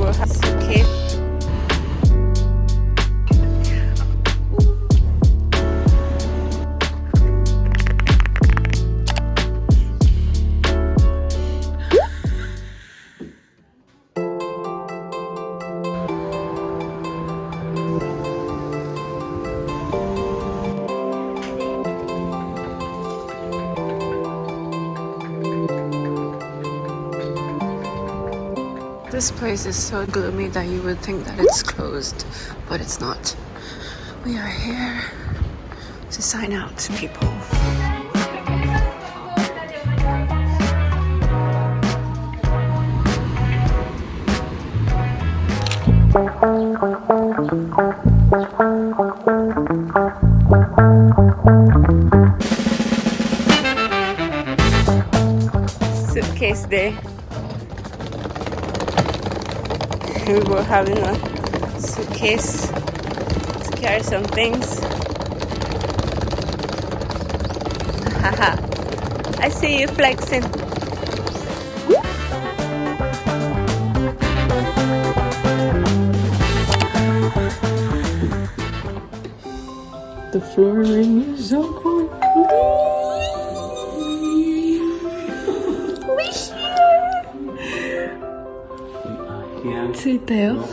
will have suitcase. This place is so gloomy that you would think that it's closed, but it's not. We are here to sign out to people. Suitcase day. We were having a suitcase to carry some things. Haha, I see you flexing. The flooring is so cool. 있대요.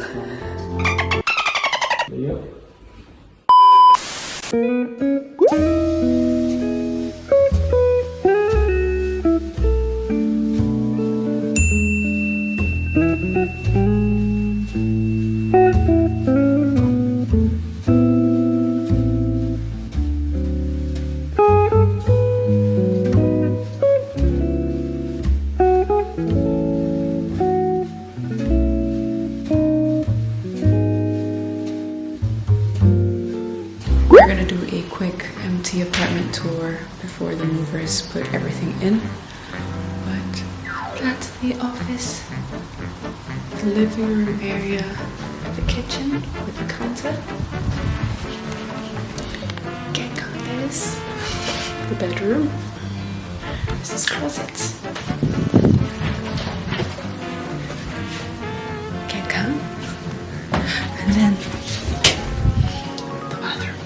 We're gonna do a quick empty apartment tour before the movers put everything in. But that's the office, the living room area, the kitchen with the counter. This, the bedroom. This is closet. Kitchen. And then the bathroom.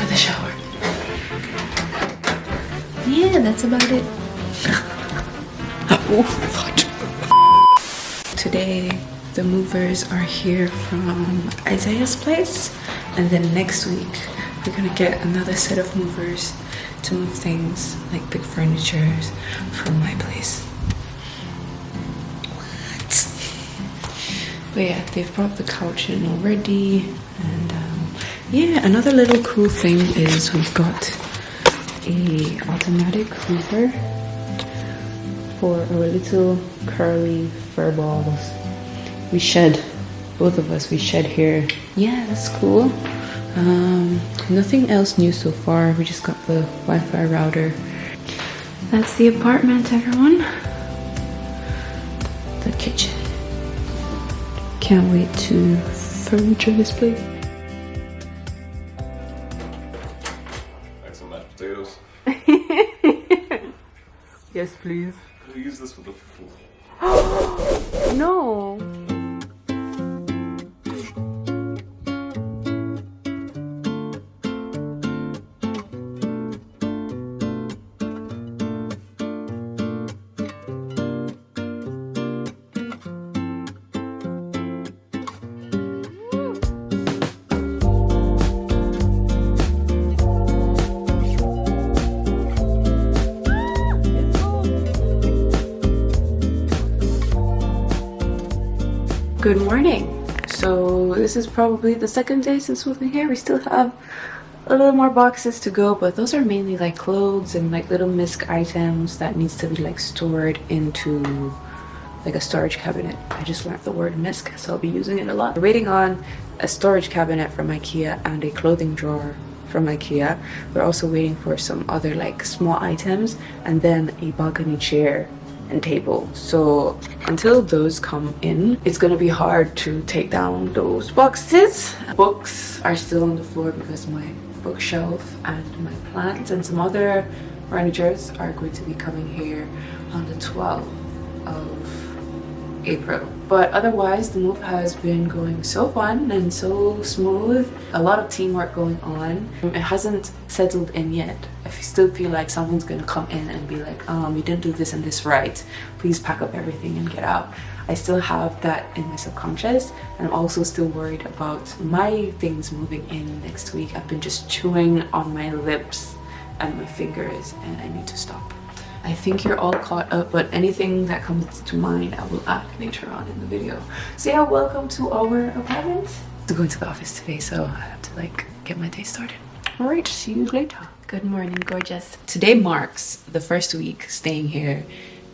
With a shower. Yeah, that's about it. Oh, fudge. Today, the movers are here from Isaiah's place, and then next week we're gonna get another set of movers to move things like big furniture from my place. What? But yeah, they've brought the couch in already, and yeah, another little cool thing is we've got a automatic hoover for our little curly fur balls. We shed, both of us, we shed here. Yeah, that's cool. Nothing else new so far. We just got the Wi-Fi router. That's the apartment, everyone. The kitchen. Can't wait to furniture this place. Like some mashed potatoes. Yes, please. We'll use this for the fufu. No. Good morning. So this is probably the second day since moving here. We still have a little more boxes to go, but those are mainly like clothes and like little misc items that needs to be like stored into like a storage cabinet. I just learned the word misc, so I'll be using it a lot. We're waiting on a storage cabinet from IKEA and a clothing drawer from IKEA. We're also waiting for some other like small items and then a balcony chair and table. So until those come in, it's gonna be hard to take down those boxes. Books are still on the floor because my bookshelf and my plants and some other furnitures are going to be coming here on the 12th. of April. But otherwise, the move has been going so fun and so smooth. A lot of teamwork going on. It hasn't settled in yet. I still feel like someone's gonna come in and be like, you didn't do this and this right. Please pack up everything and get out. I still have that in my subconscious, and I'm also still worried about my things moving in next week. I've been just chewing on my lips and my fingers, and I need to stop. I think you're all caught up, but anything that comes to mind I will add later on in the video. So yeah, welcome to our apartment. I'm going to the office today, so I have to like get my day started. All right, see you later. Good morning, gorgeous. Today marks the first week staying here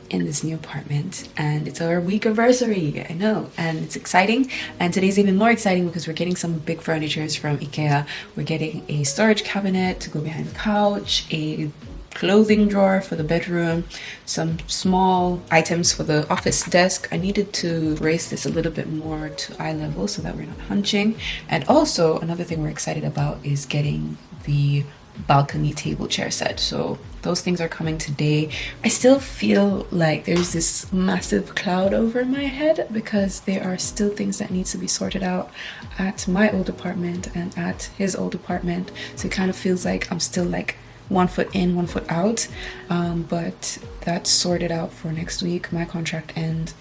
in this new apartment, and it's our week anniversary. I know, and it's exciting, and today's even more exciting because we're getting some big furnitures from IKEA. We're getting a storage cabinet to go behind the couch, a clothing drawer for the bedroom, some small items for the office desk. I needed to raise this a little bit more to eye level so that we're not hunching. And also another thing we're excited about is getting the balcony table chair set. So those things are coming today. I still feel like there's this massive cloud over my head because there are still things that need to be sorted out at my old apartment and at his old apartment. So it kind of feels like I'm still like 1 foot in, 1 foot out, but that's sorted out for next week. My contract ends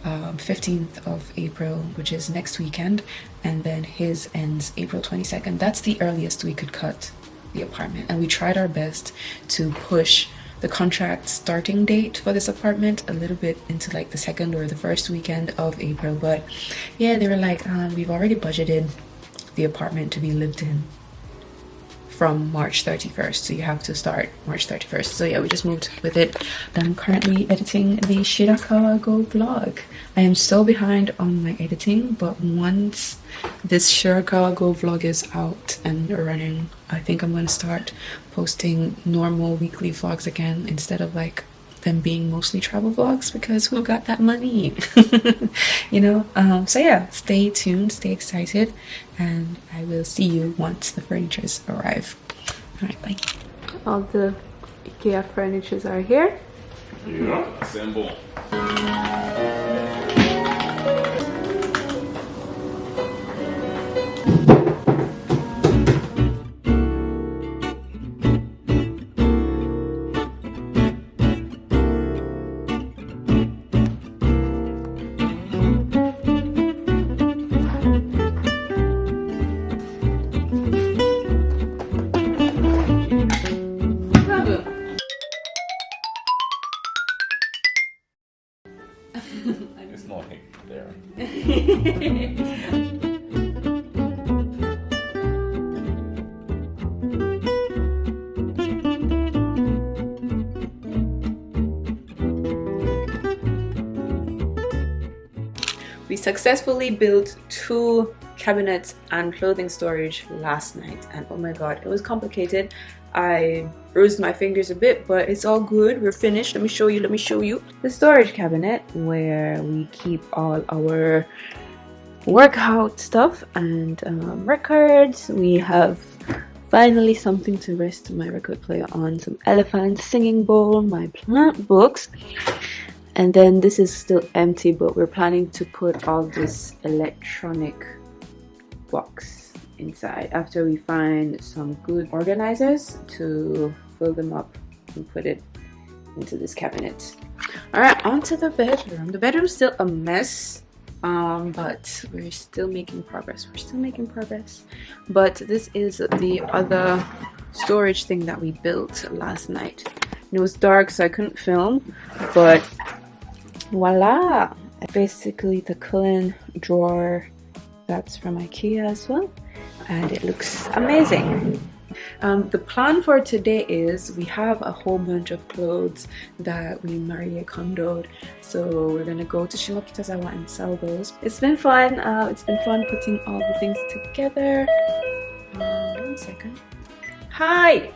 15th of April, which is next weekend, and then his ends April 22nd. That's the earliest we could cut the apartment, and we tried our best to push the contract starting date for this apartment a little bit into like the second or the first weekend of April, but yeah, they were like, we've already budgeted the apartment to be lived in from March 31st, so you have to start March 31st. So yeah, we just moved with it. I'm currently editing the Shirakawa Go vlog. I am so behind on my editing, but once this Shirakawa Go vlog is out and running, I think I'm going to start posting normal weekly vlogs again instead of like them being mostly travel vlogs, because who got that money? You know. So yeah, stay tuned, stay excited, and I will see you once the furnitures arrive. All right, bye. All the IKEA furnitures are here. Yeah, assemble. It's not there. We successfully built 2 cabinets and clothing storage last night, and oh my god, it was complicated. I bruised my fingers a bit, but it's all good. We're finished. Let me show you the storage cabinet where we keep all our workout stuff and records. We have finally something to rest my record player on, some elephant singing bowl, my plant books, and then this is still empty, but we're planning to put all this electronic box inside after we find some good organizers to fill them up and put it into this cabinet. All right, onto the bedroom. The bedroom's still a mess, but we're still making progress. But this is the other storage thing that we built last night. It was dark, so I couldn't film, but voila, basically the clean drawer that's from IKEA as well, and it looks amazing. The plan for today is we have a whole bunch of clothes that we Marie Kondoed, so we're gonna go to Shimokitazawa and sell those. It's been fun. It's been fun putting all the things together. 1 second. Hi.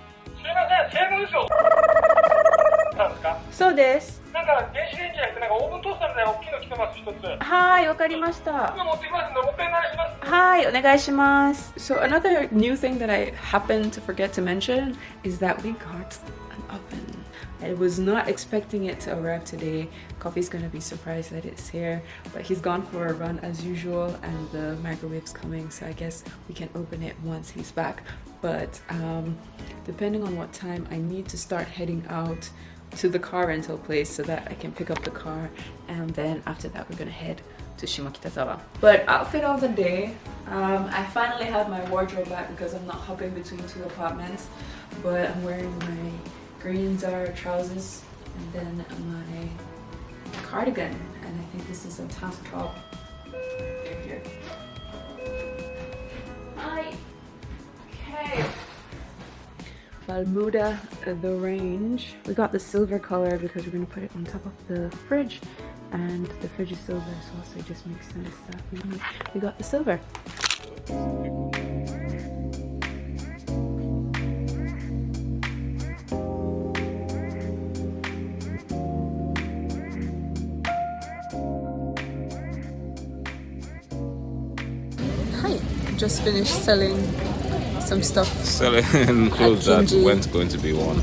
そうです。なんか電子レンジじゃなくて、なんかオーブントースターみたいな大きいの来てます、一つ。はい、わかりました。今持ってきますので、もう一回お願いします。はい、お願いします。So another new thing that I happened to forget to mention is that we got an oven. I was not expecting it to arrive today. Coffee's gonna be surprised that it's here, but he's gone for a run as usual and the microwave's coming, so I guess we can open it once he's back. But depending on what time, I need to start heading out to the car rental place so that I can pick up the car, and then after that we're gonna head to Shimakitazawa. But outfit of the day, I finally have my wardrobe back because I'm not hopping between two apartments, but I'm wearing my green Zara trousers and then my cardigan, and I think this is a tank top. Here. Hi. Okay. Bermuda, the range. We got the silver color because we're gonna put it on top of the fridge, and the fridge is silver as well, so it just makes sense that we got the silver. Hi, just finished selling some stuff. Selling clothes that Kinji. weren't going to be worn.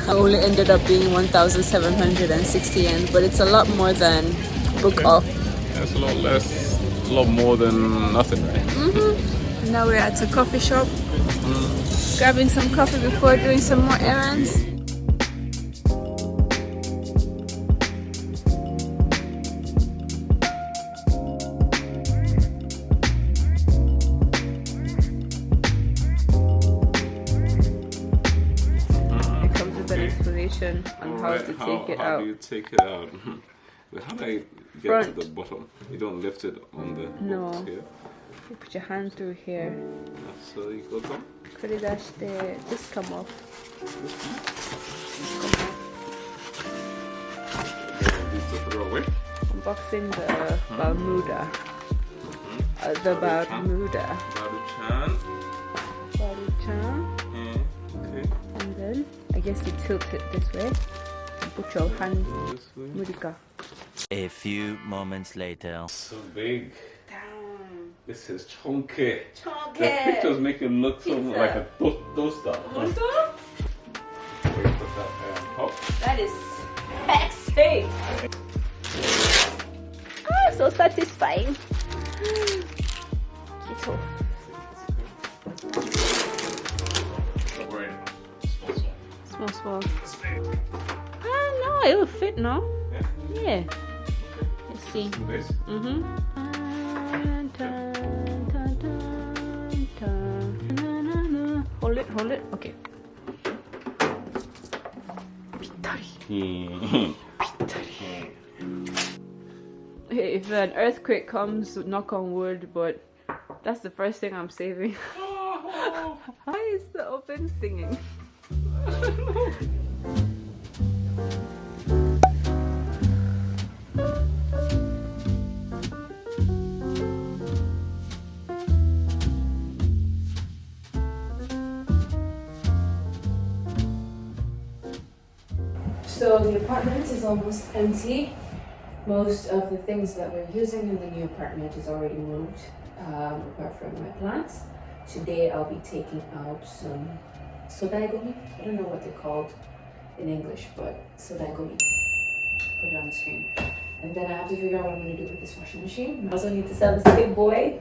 I only ended up being 1,760 yen, but it's a lot more than book off. That's a lot less, a lot more than nothing, right? Now we're at a coffee shop, grabbing some coffee before doing some more errands. On how to take it out. How do you take it out? How do I get Front. to the bottom? You don't lift it on the No. box here? You put your hand through here. So you go down? Just come off. Throw away? Unboxing the Bermuda. The Bermuda. Baruchan. Baruchan. Okay. And then I guess you tilt it this way and put your hand This way. Murika. A few moments later. So big. Down. This is chunky. Chunky. The pictures make it look so Pizza. like a toaster. Where you put that top? That is sexy. Ah, so satisfying. Get off. Small. Ah, no, it will fit, no? Yeah. Let's see. This? Hold it. Okay. Hey, if an earthquake comes, knock on wood, but that's the first thing I'm saving. Why is the oven singing? So the apartment is almost empty. Most of the things that we're using in the new apartment is already moved, apart from my plants. Today I'll be taking out some sodaigumi. I don't know what they're called in English, but sodaigumi. Put it on the screen. And then I have to figure out what I'm going to do with this washing machine. I also need to sell this big boy.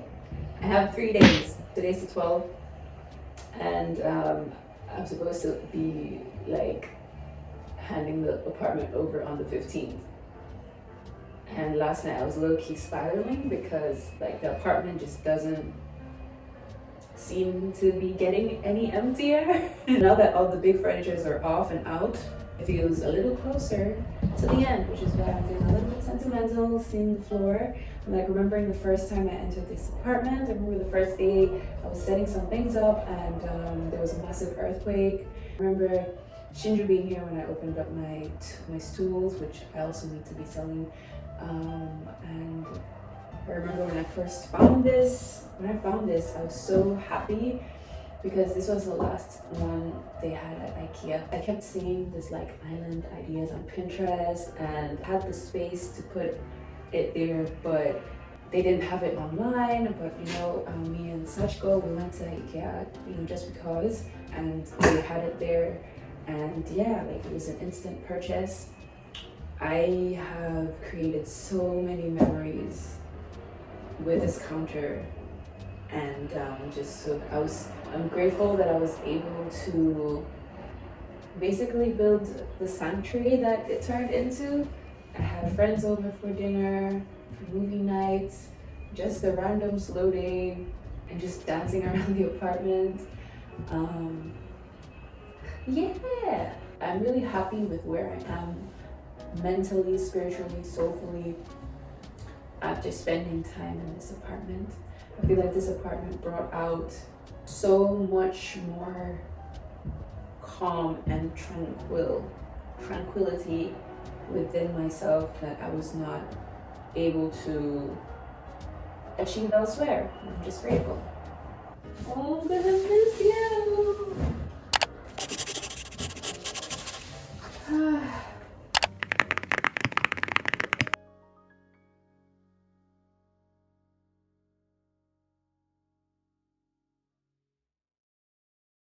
I have 3 days. Today's the 12th. And I'm supposed to be like handing the apartment over on the 15th. And last night I was low-key spiraling because like the apartment just doesn't seem to be getting any emptier. Now that all the big furnitures are off and out, it feels a little closer to the end, which is why I'm feeling a little bit sentimental, seeing the floor. I'm like remembering the first time I entered this apartment. I remember the first day I was setting some things up and there was a massive earthquake. I remember Shinju being here when I opened up my stools, which I also need to be selling. And I remember when I first found this, I was so happy because this was the last one they had at IKEA. I kept seeing this like island ideas on Pinterest and had the space to put it there, but they didn't have it online. But you know, me and Sachko, we went to IKEA, you know, just because, and they had it there, and yeah, like it was an instant purchase. I have created so many memories with this counter, and I'm grateful that I was able to basically build the sanctuary that it turned into. I had friends over for dinner, for movie nights, just a random slow day, and just dancing around the apartment. Yeah, I'm really happy with where I am mentally, spiritually, soulfully after spending time in this apartment. I feel like this apartment brought out so much more calm and tranquility within myself that I was not able to achieve elsewhere. I'm just grateful. Oh, I'm gonna miss you.